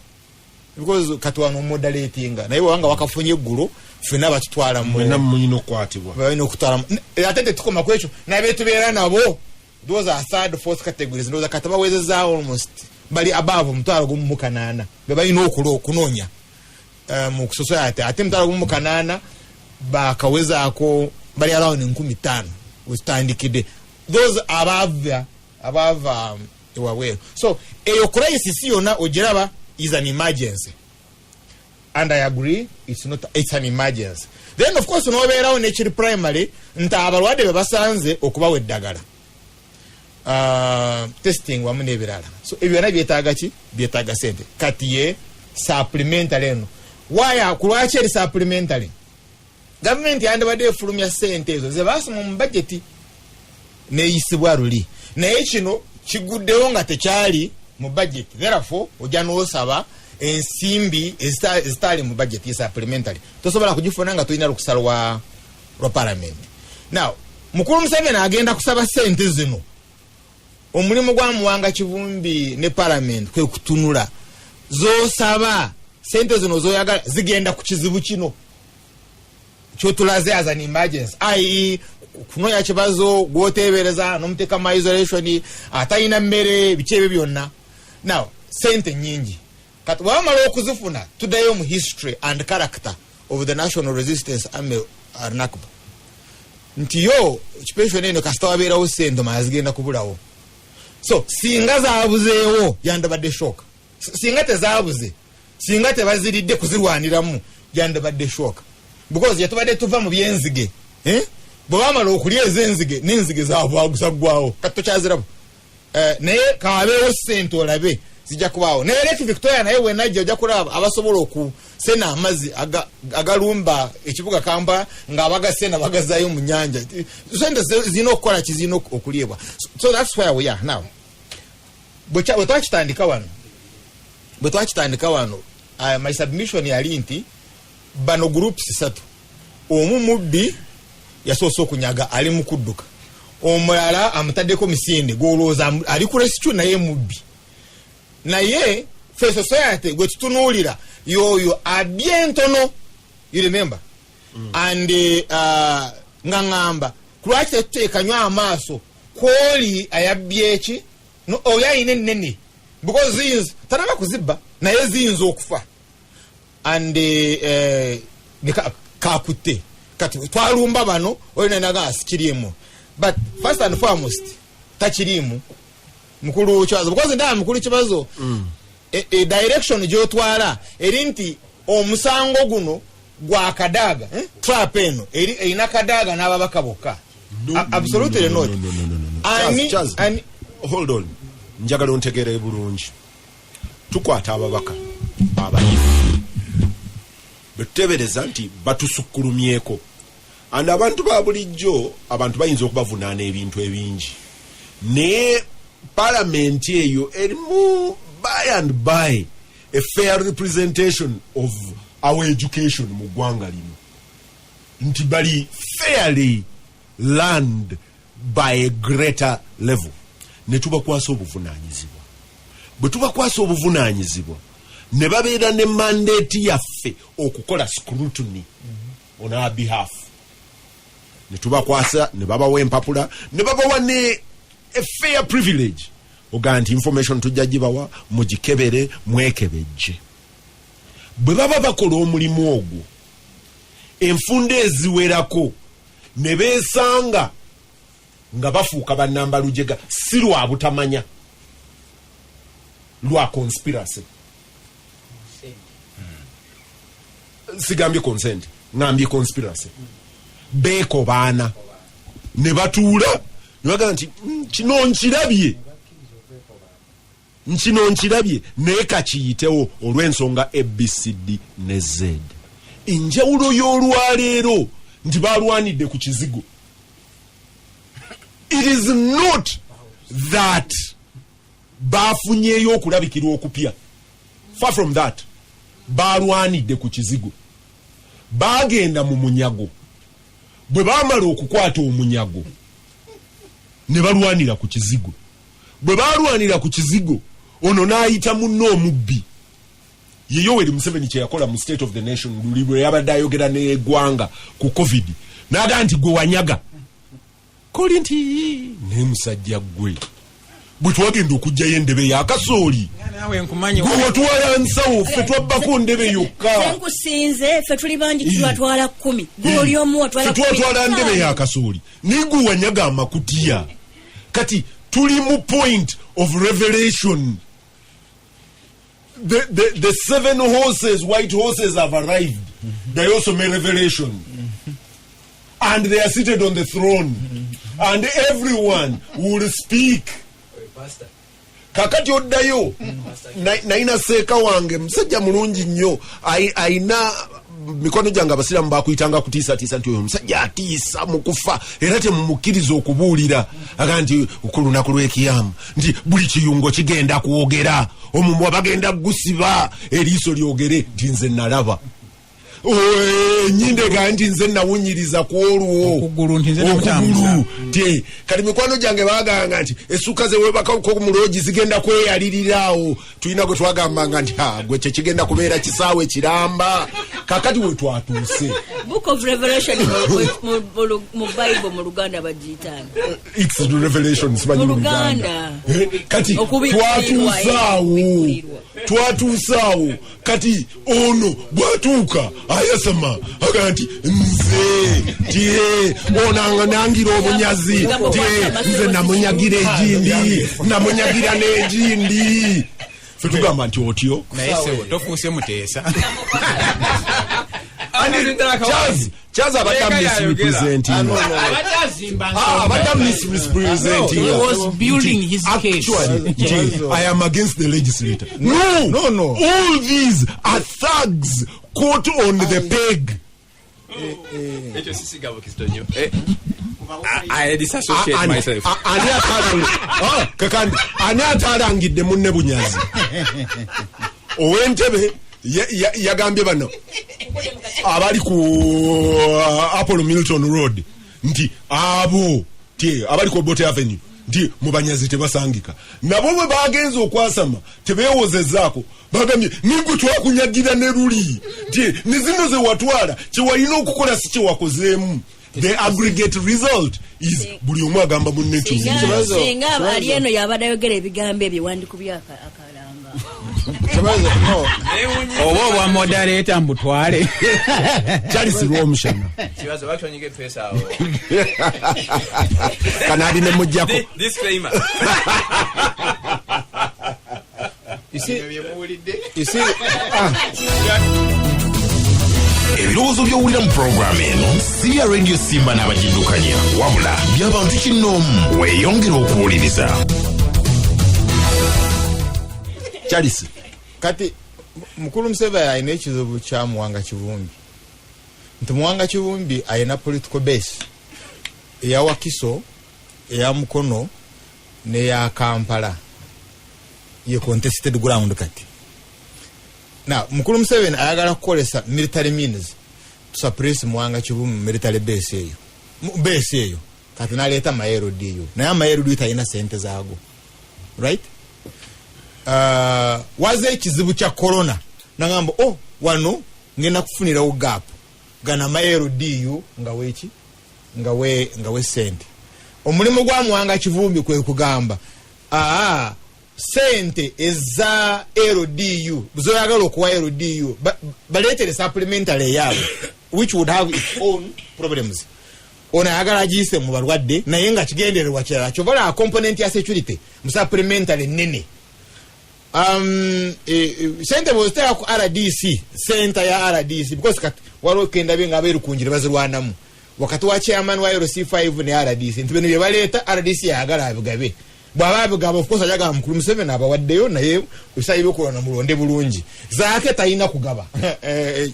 because katwano moderatinga naye wanga wakafunye eggulo fena batutwala mwena munyino kwatibwa bayino kutwala atete tukoma kwecho nabe tubeera nabo those are third fourth categories those kataba wezeza almost bali above mtwalo gumu kanana be bayino okunonya mu society ate mtwalo gumu kanana bakaweza ako bali around 15 ustandikide those above well so eyo crisis yona ojeraba is an emergency and I agree it's an emergency then of course no beera on ekiri primary nta abalwadde bebasanze okubawa eddagala testing wamu n'ebirala so ebyo byonna byetaaga sente kati ye supplementary eno waya kulwaki eri supplementary government yandibadde efulumya sente ezo ze basoma mu budget neeyisibwa luli naye kino kiguddewo nga tekyali mu budget therefore ojja n'osaba ensimbi ezitali mu budget ya supplementary tosobola kugifuna nga tulina lukusa lwa parliament now mukulu Museveni agenda kusaba sente zino omulimu gwa Muwanga Kivumbi ne parliament kwe kutunula zosaba sente zino zoyagala zigenda ku kizibu kino kyotulaze as an emergency ai kunonya kibazo gwotebereza nomuteka my isolation atayina mmere bichebe byonna now sente nyingi kati wamala okuzifuna tuddayo mu history and character of the National Resistance Army Arnakba nti yo special eno kasita wabeerawo sente mazigenda kubulawo so singa zaabuzeewo yandabadde shock singa tezaabuze singa tebaziridde kuzirwaniramu yandabadde shock because yatubadde tuva mu byenzige bwamala okulya ezenzige n'enzige zaagwawo kati tokyaziramu naye kabeewo sente olabe zijja kubaawo naye Lake Victoria naye wenajja ojja kulaba abasobola okusena amazzi agalumba ekibuga Kampala ng'abagasena bagazaayo mu nnyanja sente zirina okukola kizina okulyebwa so that's where we are now bwe twakitandika wano my submission yali nti bano groups 3 omu mubbi yasoose okunyaga ali mu kudduka omulala amutaddeko misinde gwolooza ali ku rescue naye mubbi naye fe society gwe tutunuulira yoyo abyentono you remember and ngangamba kulwaki tetuteekanywa amaaso kwoli ayabyeki no oyo ayina ennene because ziyinza tanaba kuzibba naye ziyinza okufa and kakutte kati twalumba bano olina naga asikirimu but first and foremost takirimu mukulu kibazo because ndaba mukulu kibazo direction gyotwala eri nti omusango guno gwa Kadaga trap eno eri ina Kadaga n'ababaka bokka absolutely not and hold on njagala ontegere bulungi tukwata ababaka abayifu betebereza nti batusukkulumyeko and abantu ba bulijjo abantu bayinza okubavunaana ebintu ebingi ne parliament eyo erimu by and by a fair representation of our education mu ggwanga lino nti bali fairly learned by a greater level ne tubakwasa obuvunaanyizibwa bwe tubakwasa obuvunaanyizibwa ne babeera ne mandate yaffe okukola scrutiny on our behalf ne tubakwasa ne babawa empapula ne babawa ne a fair privilege oga nti information tujja gibawa mugikebere mwekebejje bwe baba bakola omulimu ogwo enfunda eziwerako ne beesanga nga bafuuka bannamba lujega si lwa butamanya lwa conspiracy sigambye consent ngambye conspiracy beeko baana ne batuula ne bagamba nti kino nkirabye naye kakiyitewo olw'ensonga ABCD ne Z enjawulo y'olwaleero nti balwanidde ku kizigo it is not that bafunyeyo okulabikira okupya. Far from that, balwanidde ku kizigo. Bagenda mu munyago. Bwe baamala okukwata omunyago ne balwanira ku kizigo. Bwe balwanira ku kizigo, ono n'ayita munno omubbi. Ye Yoweri Museveni kye yakola mu State of the Nation luli bwe yabadde ayogera n'eggwanga ku COVID. N'aga nti gwe wanyaga. Koli nti ne musajja gwe. Bwe twagenda okujjayo endebe ya kasooli. Gwe watwala nsawo ffe twabbako ndebe yokka. Nkusinze ffe tuli bangi twatwala 10. Gwe oli omu watwala 10. Twatwala ndebe ya kasooli. Ni gwe wanyaga amakutiya. Kati tuli mu point of revelation. The 7 horses, white horses have arrived. They also made revelation. And they are seated on the throne. And everyone will speak. Kakati oddayo naina seeka wange musajja mulungi nnyo aina mikono gyange abasiramu bakuyitanga kutiisa nti oyo musajja atiisa mu kufa era temumukkiriza okubuulira aga nti ku lunaku lw'ekiyama nti buli kiyungo kigenda kwogera omumwa bagenda gusiba eriiso lyogere nti nze nalaba nyinde ganti nze nawunyiriza ku olwo okugulu te kati mikwano gyange baganga nti essuka ze webaka ko muloji zigenda kweyalirirawo tulina gwe twagambanga nti gwe kye kigenda kubeera kisaawe kiramba kakati we twatuuse Book of Revelation mu Bible mu Luganda bagiyitanga it's the revelation simanyi mu Luganda kati twatuusaawo kati ono bwatuuka ayasama aga nti nze tie onanga nangira obunyazi tie nze namunyagira egindi namunyagira n'egindi ffe tugamba nti otyo naye sewo tofuuse muteesa Charles misrepresenting. He was building his case. Actually, I am against the legislator. No. All these are thugs caught on the peg. I disassociate myself. Ani atarangidde munne bunyazi. Owentebe yagambye bano abali ku Apollo Milton Road nti abo tie abali ku Bote Avenue nti mubanyazi tebasangika nabo bwe bagenza okwasama tebeewozezaako bagambye ningu twakunyagira ne luli tie nizino ze watwala kye walina okukola si kye wakozeemu. The aggregate result is buli omu agamba munne singa ali eno yabadde ayogera ebigambo ebiwandiiko byakalanga oba obwa moderator mbutwale Charles Rwomushana kibazo bakonyige pesa awo kanadi ne mujjako disclaimer isi ebirowoozo by'owulira mu puroguramu eno si ya radio Simba n'abagindukanya wabula by'abantu kinnoomu weeyongera okuwuliriza. Charles kati mukulu Museveni alina ekizibu kya Muwanga Kivumbi nti Muwanga Kivumbi alina political base eya Wakiso eya Mukono n'eya Kampala ye contested ground kati. Now, mukulu Museveni ayagala kukolesa military means to suppress Muwanga Kivumbi military base eyo. Base eyo. Kati naleta Maero DU. Na ya Maero DU talina sente zaago. Right? Waze ekizibu kya corona. Nangamba, wano ngenda kufunira gap. Gana Maero DU nga wechi? Nga we sente. Omulimu gwa Muwanga Kivumbi kwe kugamba. Sente eza LDU zoyagala okuwa LDU baletere supplementary yabo which would have its own problems. Ona yagala jise mu balwadde naye nga kigendererwa kirala kyovala component ya security mu supplementary nene. Sente bozitera ku RDC center ya RDC because walo kenda benga aberukunjire bazirwanamu wakati wa chairman wa LC5 ne RDC ntibene bye baleta RDC yagala abigabe bwababigaba of course ajaga mukulu Museveni abawaddeyo naye usayibe okulwana mulonde bulungi zaake tayina kugaba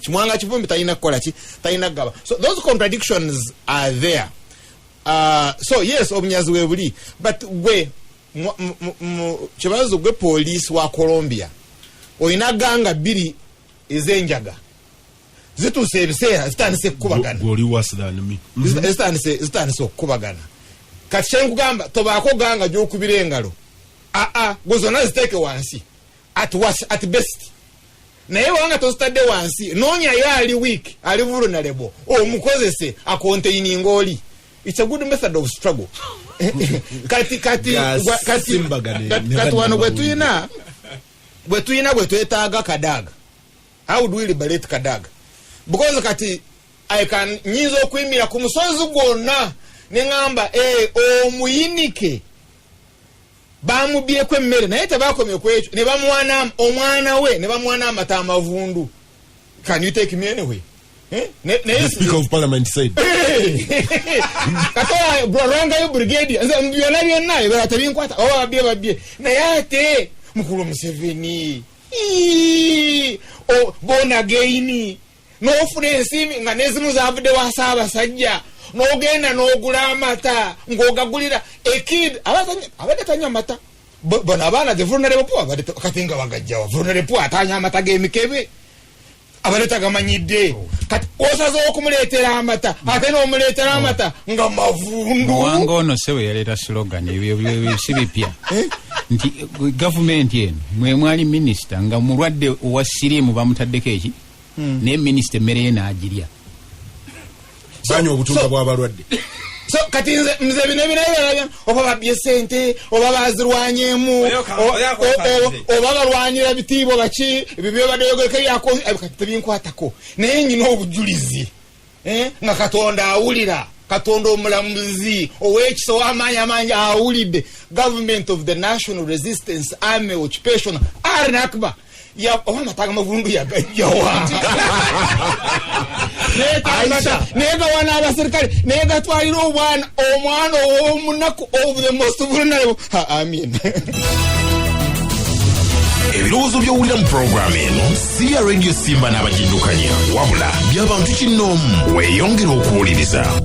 Muwanga Kivumbi tayina kukola ki tayina kugaba. So those contradictions are there. So yes obunyazi we buli but we kibazo gwe police wa Colombia oyina ganga 2 ezenjaga zituse ebiseera zitandise kubagana goli worse than me zitandise okubagana kati kyenkugamba tobaako ganga gyokubira engalo gwe zonna ziteeke wansi at best naye wanga tozitadde wansi noonya ye ali weak ali vulnerable omukozese akontaininga oli. It's a good method of struggle. kati wano gwe tuyina gwe twetaaga Kadaga. How do we liberate Kadaga? Because kati nyinza okuyimira ku musozi gwonna ne ngamba omuyinike bamubyeko emmere naye tebakomye ku ekyo ne bamuwana omwana we ne bamuwana amata amavundu. Can you take me anyway? The Speaker of Parliament said katoa Bwaranga yo brigade byona byonna ebatabikwata babye naye ate mukulu Museveni bona geini n'ofuna ensimbi nga nezimu zavudde wa Ssaabasajja n'ogenda n'ogula amata ng'ogagulira ekid abadde tanywa amata bona abaana the vulnerable poor abadde katinga bagajjawa vulnerable poor atanya amata g'emikebe abadde tagamanyidde kati osaze okumuleetera amata ate n'omuleetera amata nga mavundu wanga ono sewe yaleeta slogan ebyo si bipya nti gavumenti eno mwe mwali minisita nga mulwadde owa siriimu bamutaddeko eki naye minisita emmere ye n'agirya banywa obutunga bw'abalwadde. So kati nze bino ebirabya oba babye sente oba bazirwanyemu oba balwanira bitiibwa baki ebyo badayogeka yako kati tebinkwatako naye nyina obujulizi nga Katonda awulira Katonda omulamuzi ow'ekisa ow'amaanyi awulidde Government of the National Resistance Army Occupation Nakba oba amataga mavundu yagajjawa nega wana abaserikale nega twalira omwana ow'omunaku of the most vulnerable. Amen. Ebirowoozo by'owulira mu program eno si ya Radio Simba n'abagindukanya wabula by'abantu kinnoomu weeyongera okuwuliriza.